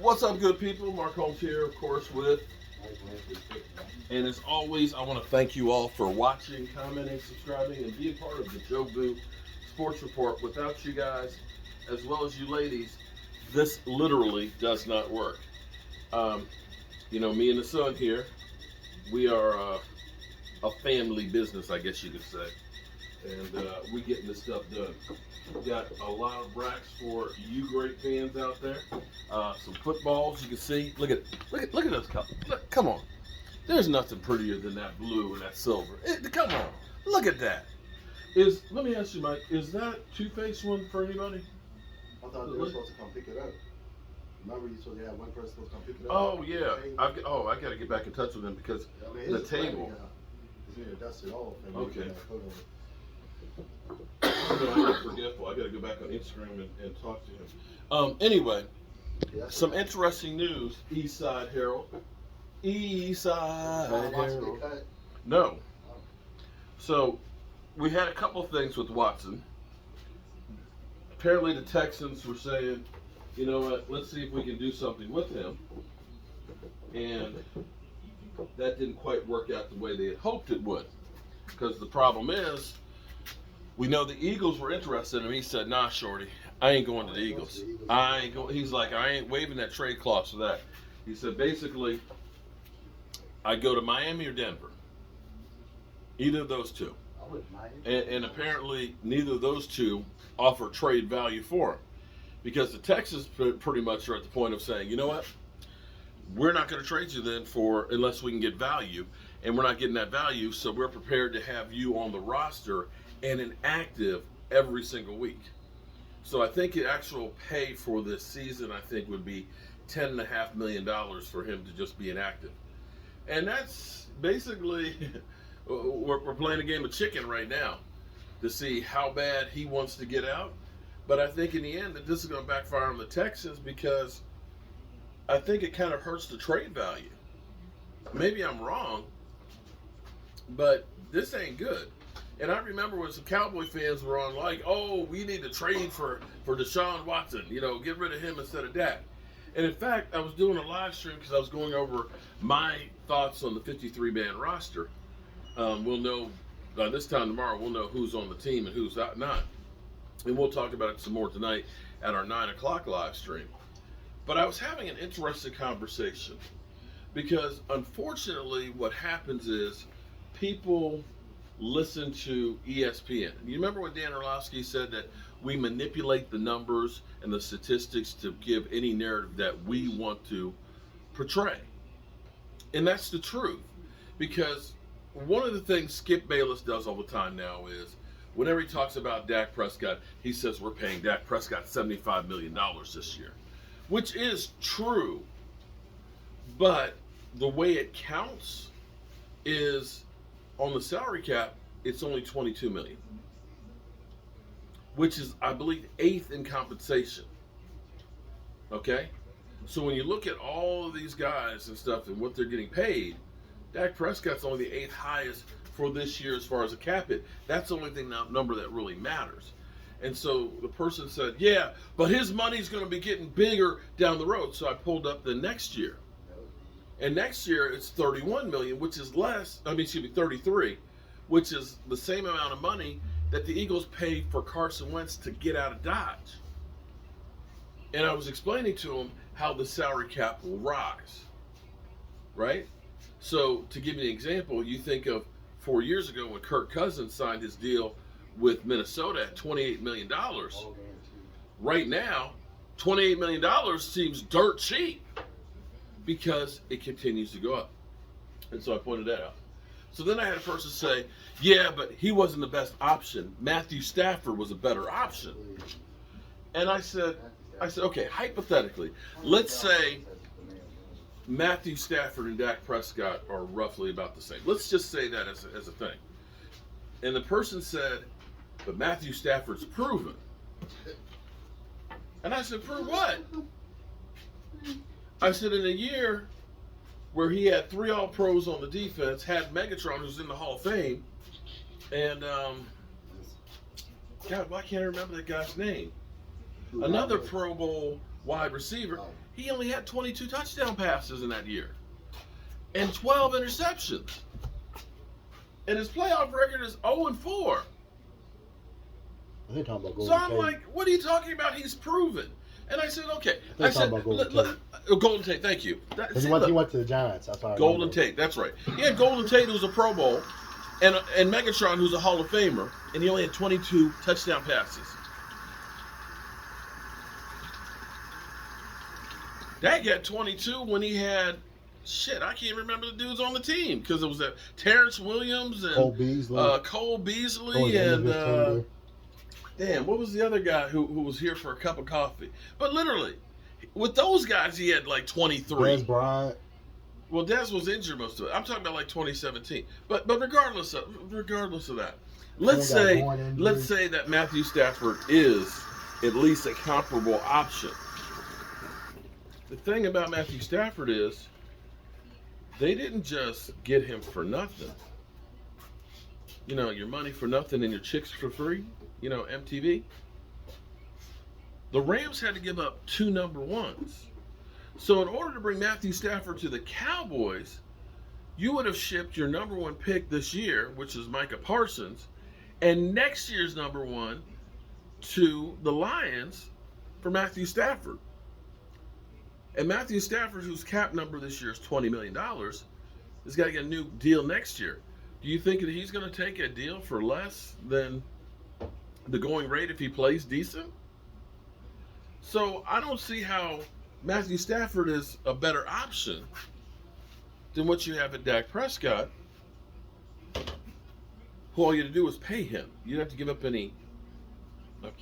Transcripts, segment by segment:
What's up, good people? Mark Holmes here, of course, with. And as always, I want to thank you all for watching, commenting, subscribing, and being part of the Joe Boo Sports Report. Without you guys, as well as you ladies, this literally does not work. Me and the son here, we are a family business, I guess you could say. And we're getting this stuff done. We've got a lot of racks for you great fans out there. Some footballs, you can see. Look at those colors. Look, come on. There's nothing prettier than that blue and that silver. Come on, look at that. Let me ask you, Mike, is that two-faced one for anybody? I thought they were supposed to come pick it up. Remember, you supposed to have one person supposed to come pick it up? Oh yeah. I got to get back in touch with them because the table. It's near dust it off. And okay. I'm forgetful. I got to go back on Instagram and talk to him. Anyway, some interesting news. East Side Herald. East Side Herald. No. So we had a couple things with Watson. Apparently the Texans were saying, you know what, let's see if we can do something with him. And that didn't quite work out the way they had hoped it would. Because the problem is, we know the Eagles were interested in him. He said, nah, shorty, I ain't going to the Eagles. He's like, I ain't waving that trade clause for that. He said, basically, I go to Miami or Denver. Either of those two. And apparently, neither of those two offer trade value for him. Because the Texans pretty much are at the point of saying, you know what? We're not going to trade you then unless we can get value. And we're not getting that value, so we're prepared to have you on the roster and inactive every single week. So I think the actual pay for this season, I think, would be $10.5 million for him to just be inactive. And that's basically, we're playing a game of chicken right now to see how bad he wants to get out. But I think in the end that this is going to backfire on the Texans because I think it kind of hurts the trade value. Maybe I'm wrong, but this ain't good. And I remember when some Cowboy fans were on like, oh, we need to trade for Deshaun Watson, get rid of him instead of Dak. And in fact, I was doing a live stream because I was going over my thoughts on the 53-man roster. We'll know by this time tomorrow, we'll know who's on the team and who's not. And we'll talk about it some more tonight at our 9 o'clock live stream. But I was having an interesting conversation because unfortunately what happens is people listen to ESPN. You remember when Dan Orlovsky said that we manipulate the numbers and the statistics to give any narrative that we want to portray. And that's the truth. Because one of the things Skip Bayless does all the time now is whenever he talks about Dak Prescott, he says we're paying Dak Prescott $75 million this year. Which is true. But the way it counts is on the salary cap, it's only $22 million, which is, I believe, 8th in compensation. Okay? So when you look at all of these guys and stuff and what they're getting paid, Dak Prescott's only the 8th highest for this year as far as a cap hit. That's the only number that really matters. And so the person said, yeah, but his money's going to be getting bigger down the road. So I pulled up the next year. And next year it's 31 million, which is 33, which is the same amount of money that the Eagles paid for Carson Wentz to get out of Dodge. And I was explaining to him how the salary cap will rise, right? So to give you an example, you think of 4 years ago when Kirk Cousins signed his deal with Minnesota at $28 million. Right now, $28 million seems dirt cheap because it continues to go up. And so I pointed that out. So then I had a person say, yeah, but he wasn't the best option. Matthew Stafford was a better option. And I said, okay, hypothetically, let's say Matthew Stafford and Dak Prescott are roughly about the same. Let's just say that as a thing. And the person said, but Matthew Stafford's proven. And I said, prove what? I said, in a year where he had 3 All-Pros on the defense, had Megatron, who's in the Hall of Fame, and, God, why can't I remember that guy's name? Another Pro Bowl wide receiver. Oh. He only had 22 touchdown passes in that year and 12 interceptions. And his playoff record is 0-4. They're talking about Golden So I'm Tate. like, what are you talking about? He's proven. And I said, okay. They're I said, talking about Golden Golden Tate, thank you. Because he went to the Giants. That's why I Golden remember. Tate, that's right. He had Golden Tate, who's a Pro Bowl, and Megatron, who's a Hall of Famer, and he only had 22 touchdown passes. Dak got 22 when he had, I can't remember the dudes on the team, because it was Terrence Williams and Cole Beasley. Cole Beasley Towards the end of his and tenure. damn, what was the other guy who was here for a cup of coffee? But literally, with those guys, he had like 23. Des Bryant. Well, Dez was injured most of it. I'm talking about like 2017. But regardless of that, let's say that Matthew Stafford is at least a comparable option. The thing about Matthew Stafford is they didn't just get him for nothing. You know, your money for nothing and your chicks for free. You know, MTV. The Rams had to give up 2 number ones. So in order to bring Matthew Stafford to the Cowboys, you would have shipped your number 1 pick this year, which is Micah Parsons, and next year's number 1 to the Lions for Matthew Stafford. And Matthew Stafford, whose cap number this year is $20 million, has got to get a new deal next year. Do you think that he's going to take a deal for less than the going rate if he plays decent? So I don't see how Matthew Stafford is a better option than what you have at Dak Prescott, who all you have to do is pay him. You don't have to give up any. Okay.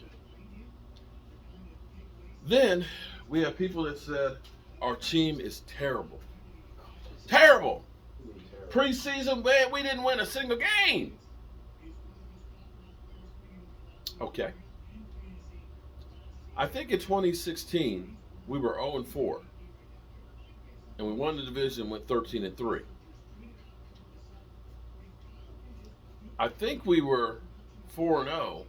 Then we have people that said our team is terrible. Terrible. Preseason, man, we didn't win a single game. Okay. I think in 2016 we were 0-4, and we won the division, went 13-3. I think we were 4-0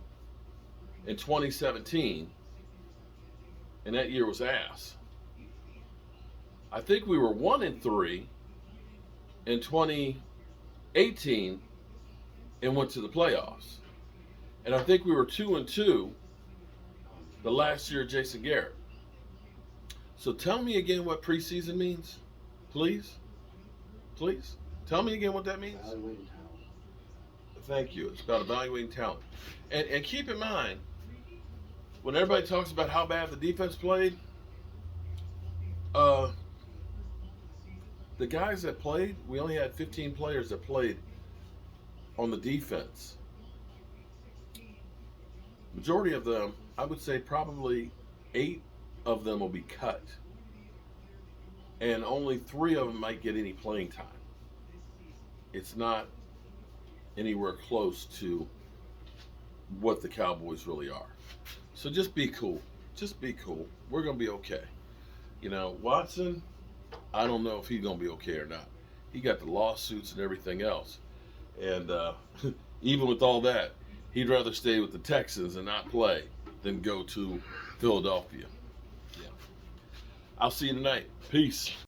in 2017, and that year was ass. I think we were 1-3 in 2018 and went to the playoffs. And I think we were 2-2 the last year of Jason Garrett. So tell me again what preseason means, please. Please. Tell me again what that means. Evaluating talent. Thank you. It's about evaluating talent. And keep in mind, when everybody talks about how bad the defense played, the guys that played, we only had 15 players that played on the defense. Majority of them, I would say probably 8 of them will be cut. And only 3 of them might get any playing time. It's not anywhere close to what the Cowboys really are. So just be cool. Just be cool. We're going to be okay. You know, Watson, I don't know if he's going to be okay or not. He got the lawsuits and everything else. And even with all that, he'd rather stay with the Texans and not play than go to Philadelphia. Yeah. I'll see you tonight. Peace.